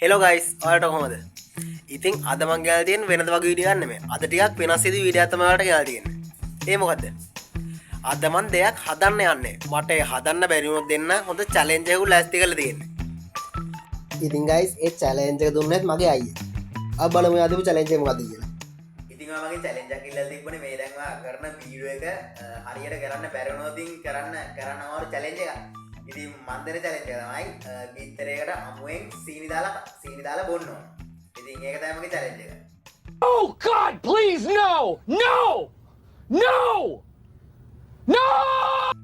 Hello guys ඔයාලට කොහමද? ඉතින් අද මම ගෙනල්ලා තියෙන වෙනද වගේ වීඩියෝ එකක් නෙමෙයි. අද ටිකක් වෙනස් විදිහේ වීඩියෝ එකක් තමයි ඔයාලට ගෙනල්ලා තියෙන්නේ. ඒ මොකද්ද? අද මම දෙයක් හදන්න යන්නේ. මට ඒ හදන්න බැරි වුණොත් දෙන්න හොඳ චැලෙන්ජ් එකක් ලෑස්ති කරලා තියෙන්නේ. ඉතින් ගයිස් ඒ චැලෙන්ජ් එක දුන්නෙත් මගේ අයියා. අපි බලමු අද චැලෙන්ජ් එක මොකද්ද කියලා. ඉතින් මම මගේ චැලෙන්ජ් එකක් ඉල්ලලා තිබ්බනේ මේ දැන් ඔයා කරන වීඩියෝ එක හරියට කරන්න බැරි වුණොත් කරන්න අමාරු චැලෙන්ජ් එකක්. ඉතින් මන් දෙන චැලෙන්ජ් එක තමයි බිත්තරයකට අමුවෙන් සීනි දාලා බොන්න ඕන. ඉතින් ඒක තමයි මගේ චැලෙන්ජ් එක. Oh God, please no! No! No! No!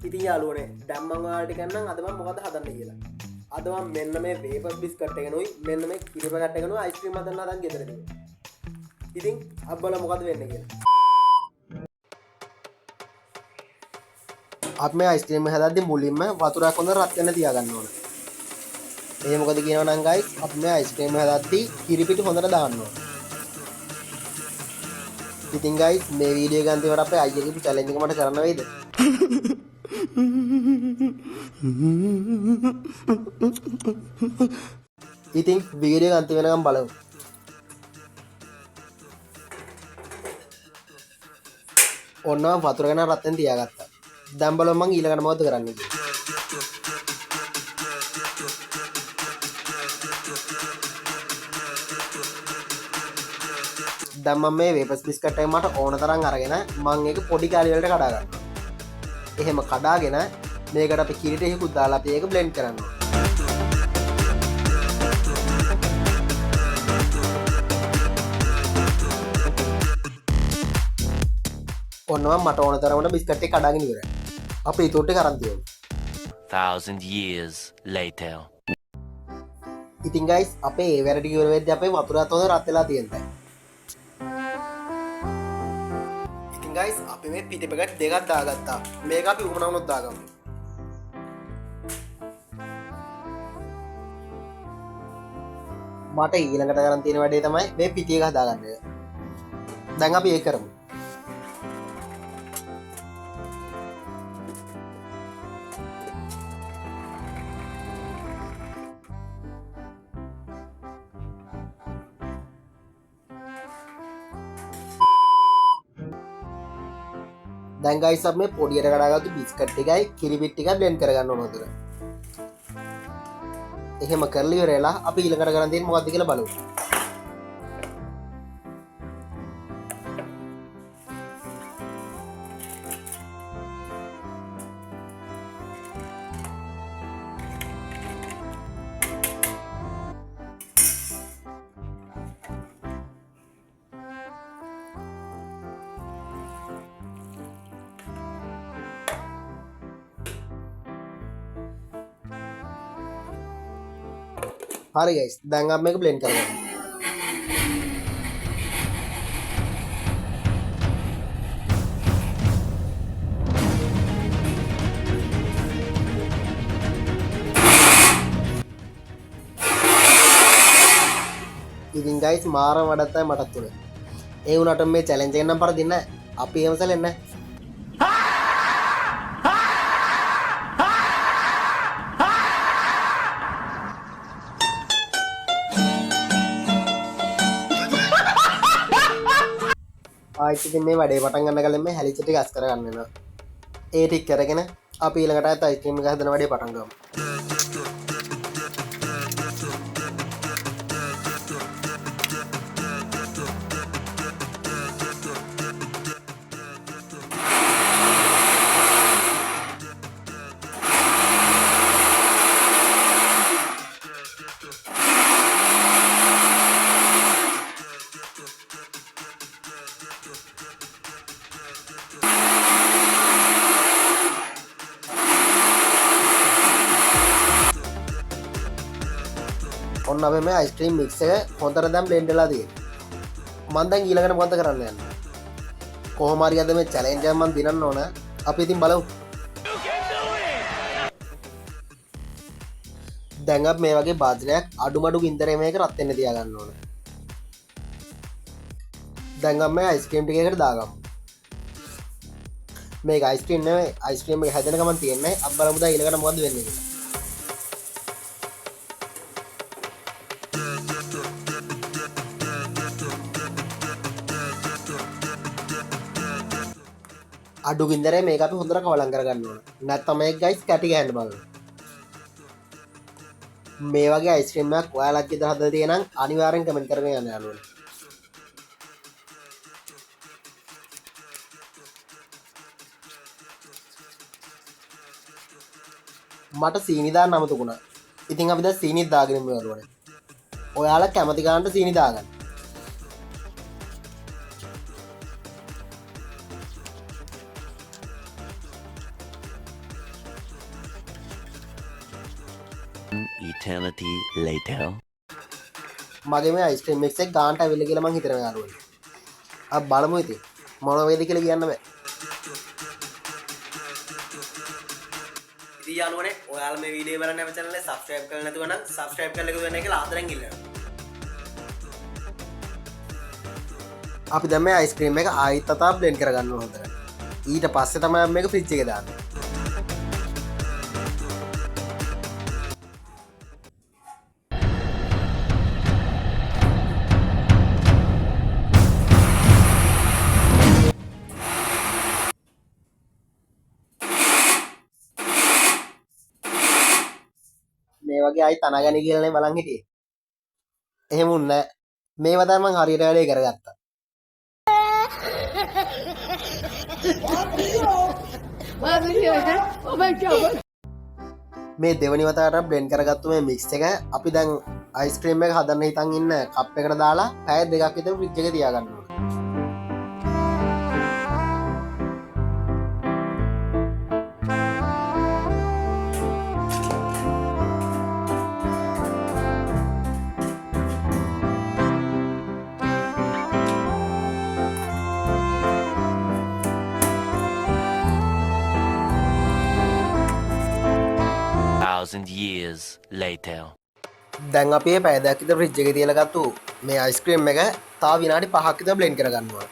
ඉතින් යාළුවනේ දැන් මම ඔයාලට කියන්නම් අද මම මොකද හදන්න කියලා. අද මම මෙන්න මේ වේෆර් බිස්කට් එකනොයි මෙන්න මේ කිරි පැකට් එකනොයි අයිස්ක්‍රීම් හදන්න හදන් ගෙදර තියෙනවා. ඉතින් අපි බලමු මොකද වෙන්නේ කියලා. අපි මේ අයිස්ක්‍රීම් එක හදද්දි මුලින්ම වතුරක් හොඳ රත් වෙන්න තියාගන්න ඕන. ඒ මොකද කියනවා නම් ගයිස් අපි මේ අයිස්ක්‍රීම් එක හදද්දි කිරි පිටි හොඳට දාන්න ඕන. ඉතින් ගයිස් මේ වීඩියෝ එක අන්තිමට අපේ අයියාගේ චැලෙන්ජ් එක මට කරන්න වෙයිද? ඉතින් වීඩියෝ එක අන්තිම වෙනකම් බලමු. ඔන්න මම වතුර ගන්න රත්ෙන් තියාගත්තා. දැන් බලමු මං ඊළඟට මොකද කරන්නේ කියලා. දැන් මම මේ වේෆර්ස් බිස්කට් එක මට ඕන තරම් අරගෙන මම ඒක පොඩි කෑලි වලට කඩා ගන්නවා. එහෙම කඩාගෙන මේකට අපි කිරි ටිකකුත් දාලා අපි ඒක බ්ලෙන්ඩ් කරනවා. ඔන්න මට ඕන තරමට බිස්කට් එක කඩාගෙන ඉවරයි. අපි ඊට ටික අරන් තියමු. 1,000 years later. ඉතින් ගයිස් අපේ ඒ වැඩ ටික ඉවර වෙද්දී අපේ වතුරත් හොඳ රත් වෙලා තියෙනවා. ඉතින් ගයිස් අපි මේ පිටි පැකට් දෙකක් දාගත්තා. මේක අපි උමනා වුණොත් දාගමු. මට ඊළඟට කරන් තියෙන වැඩේ තමයි මේ පිටි එක හදාගන්න එක. දැන් අපි ඒක කරමු. දැන් ගයිස් අපි මේ පොඩියට කඩාගත්තු බිස්කට් එකයි කිරි පිටි ටිකයි බ්ලෙන්ඩ් කරගන්න ඕන උතර. එහෙම කරලා ඉවරලා අපි ඊළඟට කරන් තියෙන්නේ මොකද්ද කියලා බලමු. හරි ගයිස් දැන් අපි මේක බ්ලෙන්ඩ් කරගමු. ඉතින් ගයිස් මාරම වැඩක් තමයි මටත් උනේ. ඒ වුණාට මේ චැලෙන්ජ් එක නම් පරදින්නේ නැහැ. අපි එහෙම සැලෙන්නේ නැහැ. ආයිත් ඉතින් මේ වැඩේ පටන් ගන්න කලින් මේ හැලිච්ච ටික අස් කරගන්න වෙනවා. ඒ ටික කරගෙන අපි ඊළඟට ආයෙත් අයිස්ක්‍රීම් එක හදන වැඩේ පටන් ගමු. ඔන්න අපි මේ අයිස්ක්‍රීම් මික්ස් එක හොඳට දැන් බ්ලෙන්ඩ් වෙලා තියෙනවා. මම දැන් ඊළඟට මොකද කරන්න යන්නේ? කොහොම හරි අද මේ චැලෙන්ජ් එක මම දිනන්න ඕන. අපි ඉතින් බලමු. දැන් අපි මේ වගේ භාජනයක් අඩුමඩු ගින්දරේ මේක රත් වෙන්න තියාගන්න ඕන. දැන් අපි මේ අයිස්ක්‍රීම් ටිකකට දාගමු. මේක අයිස්ක්‍රීම් නෙවෙයි අයිස්ක්‍රීම් එක හැදෙන ගමන් තියෙන්නේ. අපි බලමු දැන් ඊළඟට මොකද වෙන්නේ කියලා. අඩු ගින්දරේ මේක අපි හොඳට කවලම් කරගන්න ඕන. නැත්නම් මේක ගයිස් කැටි ගහන්න බලන්න. මේ වගේ අයිස්ක්‍රීම් එකක් ඔයාලත් ගෙදර හදලා තියෙනම් අනිවාර්යෙන් කමෙන්ට් කරගෙන යන්න යාළුවනේ. මට සීනි දාන්න අමතකුණා. ඉතින් අපි දැන් සීනිත් දාගෙන ඉමු යාළුවනේ. ඔයාලා කැමති ගානට සීනි දාගන්න. Eternity later. මගේ මේ අයිස්ක්‍රීම් මික්ස් එක ගානට අවිල්ල කියලා මං හිතනවා යාළුවනේ. අපි බලමු ඉතින් මොන වේද කියලා කියන්න බෑ. ඉතින් යාළුවනේ ඔයාලා මේ වීඩියෝ බලන්න අපේ channel එක subscribe කරලා නැතුව නම් subscribe කරලා එකතු වෙන්න කියලා ආදරෙන් ඉල්ලනවා. අපි දැන් මේ අයිස්ක්‍රීම් එක ආයිත් තතා බ්ලෙන්ඩ් කරගන්න ඕන හොඳට. ඊට පස්සේ තමයි මේක ෆ්‍රිජ් එකේ දාන්නේ. මේ වගේ ආයි තනගැනි කියලානේ බලන් හිටියේ. එහෙම උන්නේ නැහැ. මේවා තමයි මං හරියට වැඩේ කරගත්තා. මේ දෙවනි වතාවට බ්ලෙන්ඩ් කරගත්තු මේ මික්ස් එක අපි දැන් අයිස්ක්‍රීම් එක හදන්න හිතන් ඉන්න කප් එකට දාලා පැය දෙකක් විතර ෆ්‍රිජ් එකේ තියාගන්න ඕනේ. Thousand years later. දැන් අපි මේ පැය දෙකක් විතර ෆ්‍රිජ් එකේ තියලා ගත්තු මේ අයිස්ක්‍රීම් එක තව විනාඩි 5ක් විතර බ්ලෙන්ඩ් කරගන්නවා.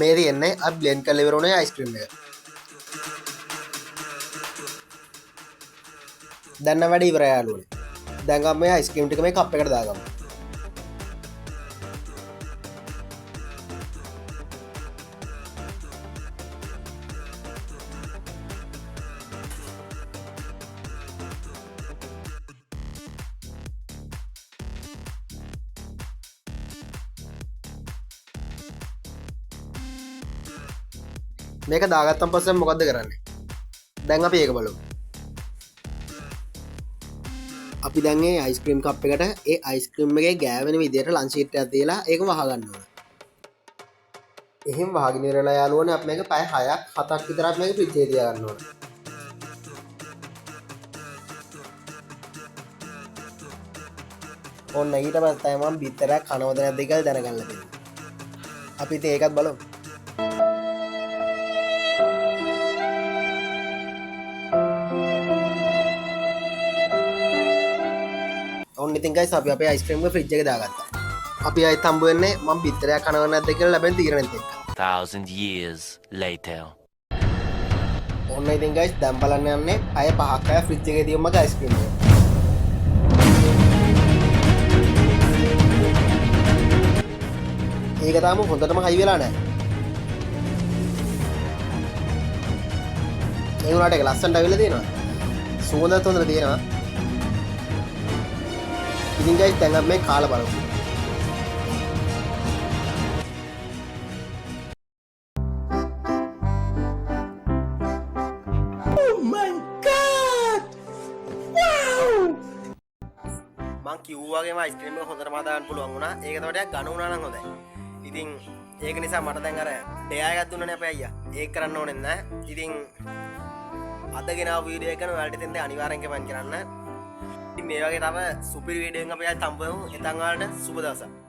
මේ තියෙන්නේ අපි බ්ලෙන්ඩ් කරලා ඉවර වුණේ අයිස්ක්‍රීම් එක. දැන් නම් වැඩ ඉවරයි යාළුවනේ. දැන් අපි මේ අයිස්ක්‍රීම් ටික මේ කප් එකට දාගමු. මේක දාගත්තන් පස්සේ මොකද්ද කරන්නේ? දැන් අපි ඒක බලමු. අපි දැන් මේ අයිස්ක්‍රීම් කප් එකට ඒ අයිස්ක්‍රීම් එකේ ගෑවෙන විදියට ලන්ච් ෂීට් එකක් තියලා ඒක වහ ගන්න ඕන. එහෙම වහගෙන ඉවරලා යාළුවනේ අපි මේක පැය 6ක් 7ක් විතරක් මේක ෆ්‍රිජ් එකේ තියා ගන්න ඕන. ඔන්න ඊට පස්සේ තමයි මම බිත්තරයක් කනවද නැද්ද කියලා දැනගන්න දෙන්නේ. අපි ඉතින් ඒකත් බලමු. ඔන්න ඉතින් guys අපි අපේ අයිස්ක්‍රීම් එක ෆ්‍රිජ් එකේ දාගත්තා. අපි ආයෙත් හම්බ වෙන්නේ මම බිත්තරයක් කනවද නැද්ද කියලා ලැබෙන තීරණෙත් එක්ක. Thousand years later. ඔන්න ඉතින් guys දැන් බලන්න යන්නේ පැය 5ක් අය ෆ්‍රිජ් එකේ තියමු මගේ අයිස්ක්‍රීම් එක. ඒක තාම හොඳටම හයි වෙලා නැහැ. ඒ වුණාට ඒක ලස්සනට අවිලා තියෙනවා. සුවඳත් හොඳට තියෙනවා. ඉතින් guys දැන් අපි මේ කාලා බලමු. Oh my god! Wow! මං කිව්වාගේම අයිස්ක්‍රීම් එක හොඳටම හදාගන්න පුළුවන් වුණා. ඒක තව ටිකක් ඝන වුණා නම් හොඳයි. ඉතින් ඒක නිසා මට දැන් අර ඩෙයා එකක් දුන්නනේ අපේ අයියා. ඒක කරන්න ඕනේ නැහැ. ඉතින් අද ගෙනාව වීඩියෝ එක කරන ඔයාලට ඉතින් අනිවාර්යෙන් කමෙන්ට් කරන්න. මේ වගේ තව සුපිරි වීඩියෝ එකක් අපි ආයෙත් හම්බ වෙමු. එතන් ඔයාලට සුබ දවසක්.